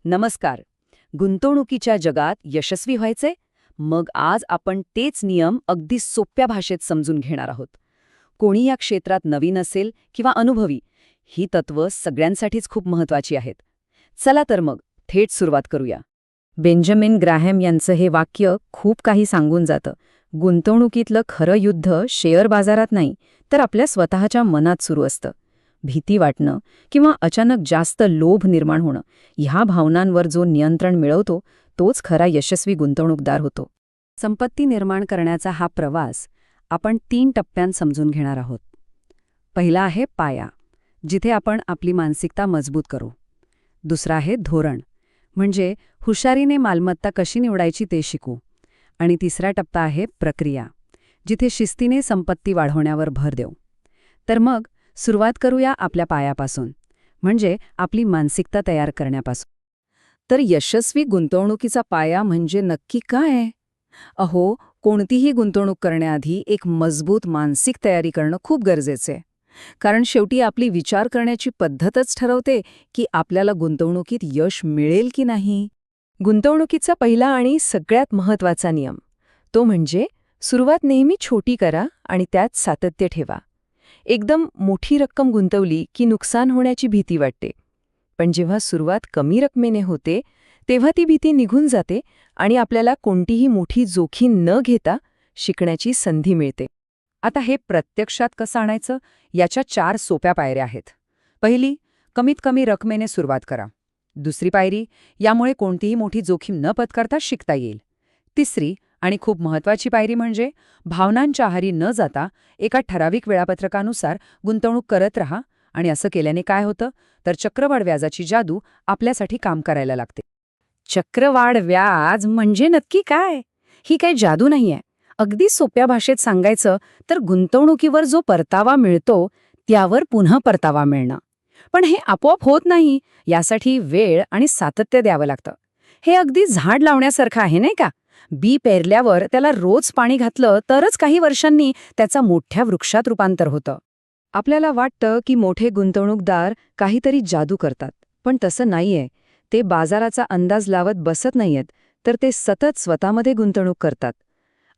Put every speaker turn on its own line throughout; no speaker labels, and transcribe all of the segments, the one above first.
नमस्कार. गुंतवणुकीच्या जगात यशस्वी व्हायचे? मग आज आपण तेच नियम अगदी सोप्या भाषेत समजून घेणार आहोत. कोणी या क्षेत्रात नवीन असेल किंवा अनुभवी, ही तत्त्व सगळ्यांसाठीच खूप महत्त्वाची आहेत. चला तर मग थेट सुरुवात करूया. बेंजामिन ग्रॅहम यांचं हे वाक्य खूप काही सांगून जातं. गुंतवणुकीतलं खरं युद्ध शेअर बाजारात नाही, तर आपल्या स्वतःच्या मनात सुरू असतं. भीती वाटणं किंवा अचानक जास्त लोभ निर्माण होणं, ह्या भावनांवर जो नियंत्रण मिळवतो तोच खरा यशस्वी गुंतवणूकदार होतो. संपत्ती निर्माण करण्याचा हा प्रवास आपण 3 टप्प्यांत समजून घेणार आहोत. पहिला आहे पाया, जिथे आपण आपली मानसिकता मजबूत करू. दुसरा आहे धोरण, म्हणजे हुशारीने मालमत्ता कशी निवडायची ते शिकू. आणि तिसरा टप्पा आहे प्रक्रिया, जिथे शिस्तीने संपत्ती वाढवण्यावर भर देऊ. तर मग सुरुवात करूया आपल्या पायापासून, म्हणजे आपली मानसिकता तयार करण्यापासून. तर यशस्वी गुंतवणुकीचा पाया म्हणजे नक्की काय? कोणतीही गुंतवणूक करण्याआधी एक मजबूत मानसिक तयारी करणं खूप गरजेचं आहे. कारण शेवटी आपली विचार करण्याची पद्धतच ठरवते की आपल्याला गुंतवणुकीत यश मिळेल की नाही. गुंतवणुकीचा पहिला आणि सगळ्यात महत्त्वाचा नियम, तो म्हणजे सुरुवात नेहमी छोटी करा आणि त्यात सातत्य ठेवा. एकदम मोठी रक्कम गुंतवली की नुकसान होण्याची भीती वाटते. पण जेव्हा सुरुवात कमी रकमेने होते तेव्हा ती भीती निघून जाते आणि आपल्याला कोणतीही मोठी जोखीम न घेता शिकण्याची संधी मिळते. आता हे प्रत्यक्षात कसं आणायचं, याच्या 4 सोप्या पायऱ्या आहेत. पहिली, कमीत कमी रकमेने सुरुवात करा. दुसरी पायरी, यामुळे कोणतीही मोठी जोखीम न पत्करता शिकता येईल. तिसरी आणि खूप महत्त्वाची पायरी म्हणजे भावनांच्या आहारी न जाता एका ठराविक वेळापत्रकानुसार गुंतवणूक करत राहा. आणि असं केल्याने काय होतं, तर चक्रवाढ व्याजाची जादू आपल्यासाठी काम करायला लागते. चक्रवाढ व्याज म्हणजे नक्की काय? ही काही जादू नाहीये. अगदी सोप्या भाषेत सांगायचं तर गुंतवणुकीवर जो परतावा मिळतो त्यावर पुन्हा परतावा मिळणं. पण हे आपोआप होत नाही, यासाठी वेळ आणि सातत्य द्यावं लागतं. हे अगदी झाड लावण्यासारखं आहे नाही का? बी पेरल्यावर त्याला रोज पाणी घातलं तरच काही वर्षांनी त्याचा मोठ्या वृक्षात रूपांतर होतं. आपल्याला वाटतं की मोठे गुंतवणूकदार काहीतरी जादू करतात, पण तसं नाहीये. ते बाजाराचा अंदाज लावत बसत नाहीयेत, तर ते सतत स्वतःमध्ये गुंतवणूक करतात.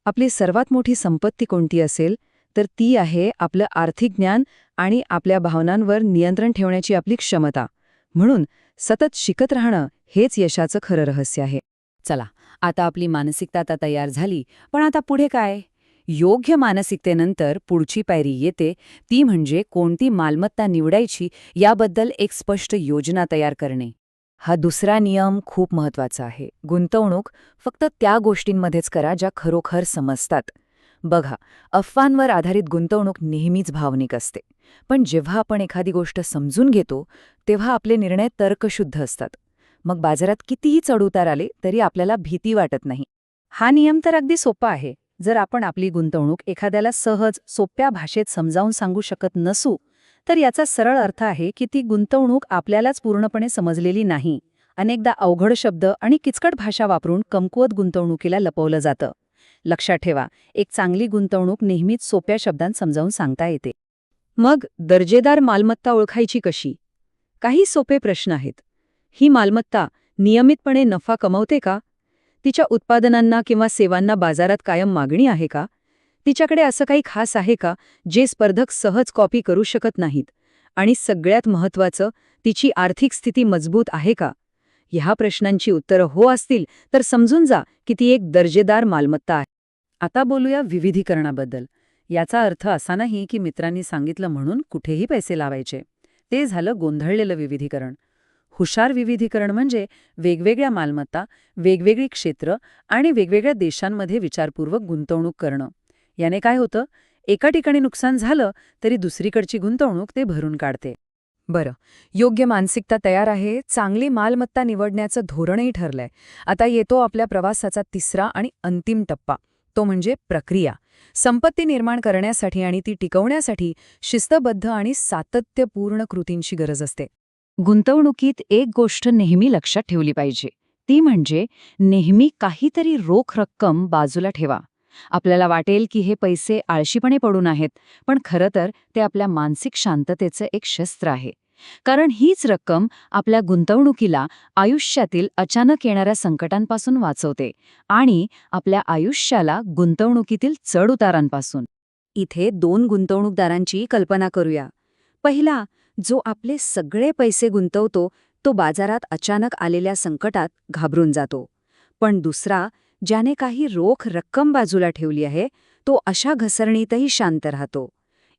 आपली सर्वात मोठी संपत्ती कोणती असेल तर ती आहे आपलं आर्थिक ज्ञान आणि आपल्या भावनांवर नियंत्रण ठेवण्याची आपली क्षमता. म्हणून सतत शिकत राहणं हेच यशाचं खरं रहस्य आहे. चला, आता आपली मानसिकता तयार झाली, पण आता पुढे काय? योग्य मानसिकतेनंतर पुढची पायरी येते, ती म्हणजे कोणती मालमत्ता निवडायची याबद्दल एक स्पष्ट योजना तयार करणे. हा दुसरा नियम खूप महत्त्वाचा आहे. गुंतवणूक फक्त त्या गोष्टींमध्येच करा ज्या खरोखर समजतात. बघा, अफवांवर आधारित गुंतवणूक नेहमीच भावनिक असते. पण जेव्हा आपण एखादी गोष्ट समजून घेतो तेव्हा आपले निर्णय तर्कशुद्ध असतात. मग बाजारात कितीही चढउतार आले तरी आपल्याला भीती वाटत नाही. हा नियम तर अगदी सोपा आहे. जर आपण आपली गुंतवणूक एखाद्याला सहज सोप्या भाषेत समजावून सांगू शकत नसू तर याचा सरळ अर्थ आहे की ती गुंतवणूक आपल्यालाच पूर्णपणे समजलेली नाही. अनेकदा अवघड शब्द आणि किचकट भाषा वापरून कमकुवत गुंतवणुकीला लपवलं जातं. लक्षात ठेवा, एक चांगली गुंतवणूक नेहमीच सोप्या शब्दांत समजावून सांगता येते. मग दर्जेदार मालमत्ता ओळखायची कशी? काही सोपे प्रश्न आहेत. ही मालमत्ता नियमितपणे नफा कमवते का? तिच्या उत्पादनांना किंवा सेवांना बाजारात कायम मागणी आहे का? तिच्याकडे असं काही खास आहे का जे स्पर्धक सहज कॉपी करू शकत नाहीत? आणि सगळ्यात महत्त्वाचं, तिची आर्थिक स्थिती मजबूत आहे का? ह्या प्रश्नांची उत्तरं हो असतील तर समजून जा की ती एक दर्जेदार मालमत्ता आहे. आता बोलूया विविधीकरणाबद्दल. याचा अर्थ असा नाही की मित्रांनी सांगितलं म्हणून कुठेही पैसे लावायचे. ते झालं गोंधळलेलं विविधीकरण. हुशार विविधीकरण म्हणजे वेगवेगळ्या मालमत्ता, वेगवेगळी क्षेत्र आणि वेगवेगळ्या देशांमध्ये विचारपूर्वक गुंतवणूक करणं. याने काय होतं, एका ठिकाणी नुकसान झालं तरी दुसरीकडची गुंतवणूक ते भरून काढते. बरं, योग्य मानसिकता तयार आहे, चांगली मालमत्ता निवडण्याचं धोरणही ठरलंय. आता येतो आपल्या प्रवासाचा तिसरा आणि अंतिम टप्पा, तो म्हणजे प्रक्रिया. संपत्ती निर्माण करण्यासाठी आणि ती टिकवण्यासाठी शिस्तबद्ध आणि सातत्यपूर्ण कृतींची गरज असते. गुंतवणुकीत एक गोष्ट नेहमी लक्षात ठेवली पाहिजे, ती म्हणजे नेहमी काहीतरी रोख रक्कम बाजूला ठेवा. आपल्याला वाटेल की हे पैसे आळशीपणे पडून आहेत, पण खरं तर ते आपल्या मानसिक शांततेचं एक शस्त्र आहे. कारण हीच रक्कम आपल्या गुंतवणुकीला आयुष्यातील अचानक येणाऱ्या संकटांपासून वाचवते आणि आपल्या आयुष्याला गुंतवणुकीतील चढउतारांपासून. इथे 2 गुंतवणूकदारांची कल्पना करूया. पहिला, जो आपले सगळे पैसे गुंतवतो तो बाजारात अचानक आलेल्या संकटात घाबरून जातो. पण दुसरा, ज्याने काही रोख रक्कम बाजूला ठेवली आहे, तो अशा घसरणीतही शांत राहतो.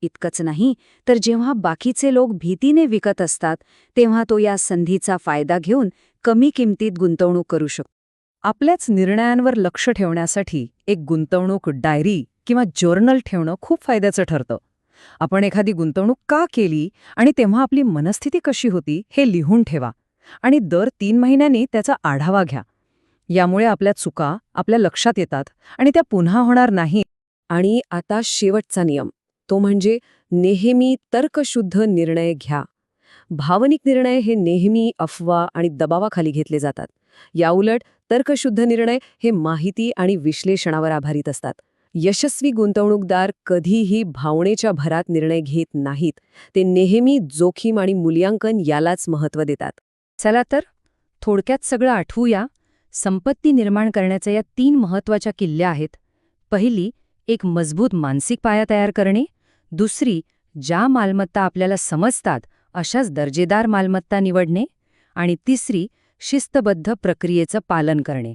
इतकंच नाही तर जेव्हा बाकीचे लोक भीतीने विकत असतात तेव्हा तो या संधीचा फायदा घेऊन कमी किमतीत गुंतवणूक करू शकतो. आपल्याच निर्णयांवर लक्ष ठेवण्यासाठी एक गुंतवणूक डायरी किंवा जर्नल ठेवणं खूप फायद्याचं ठरतं. आपण एखादी गुंतवणूक का केली आणि तेव्हा आपली मनस्थिती कशी होती हे लिहून ठेवा आणि दर 3 महिन्यांनी त्याचा आढावा घ्या. यामुळे आपल्या चुका आपल्या लक्षात येतात आणि त्या पुन्हा होणार नाही. आणि आता शेवटचा नियम, तो म्हणजे नेहमी तर्कशुद्ध निर्णय घ्या. भावनिक निर्णय हे नेहमी अफवा आणि दबावाखाली घेतले जातात. याउलट तर्कशुद्ध निर्णय हे माहिती आणि विश्लेषणावर आधारित असतात. यशस्वी गुंतवणूकदार कधीही भावनेच्या भरात निर्णय घेत नाहीत. ते नेहमी जोखीम आणि मूल्यांकन यालाच महत्त्व देतात. चला तर थोडक्यात सगळं आठवूया. संपत्ती निर्माण करण्याच्या या 3 महत्त्वाच्या किल्ल्या आहेत. पहिली, एक मजबूत मानसिक पाया तयार करणे. दुसरी, ज्या मालमत्ता आपल्याला समजतात अशाच दर्जेदार मालमत्ता निवडणे. आणि तिसरी, शिस्तबद्ध प्रक्रियेचं पालन करणे.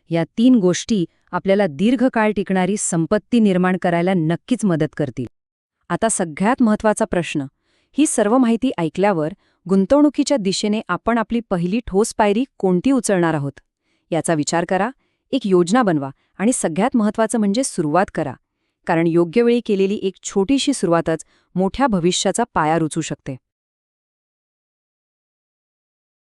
या 3 गोष्टी आपल्याला दीर्घकाळ टिकणारी संपत्ती निर्माण करायला नक्कीच मदत करतील. आता सगळ्यात महत्त्वाचा प्रश्न, ही सर्व माहिती ऐकल्यावर गुंतवणुकीच्या दिशेने आपण आपली पहिली ठोस पायरी कोणती उचलणार आहोत? याचा विचार करा, एक योजना बनवा आणि सगळ्यात महत्त्वाचं म्हणजे सुरुवात करा. कारण योग्य वेळी केलेली एक छोटीशी सुरुवातच मोठ्या भविष्याचा पाया रचू शकते.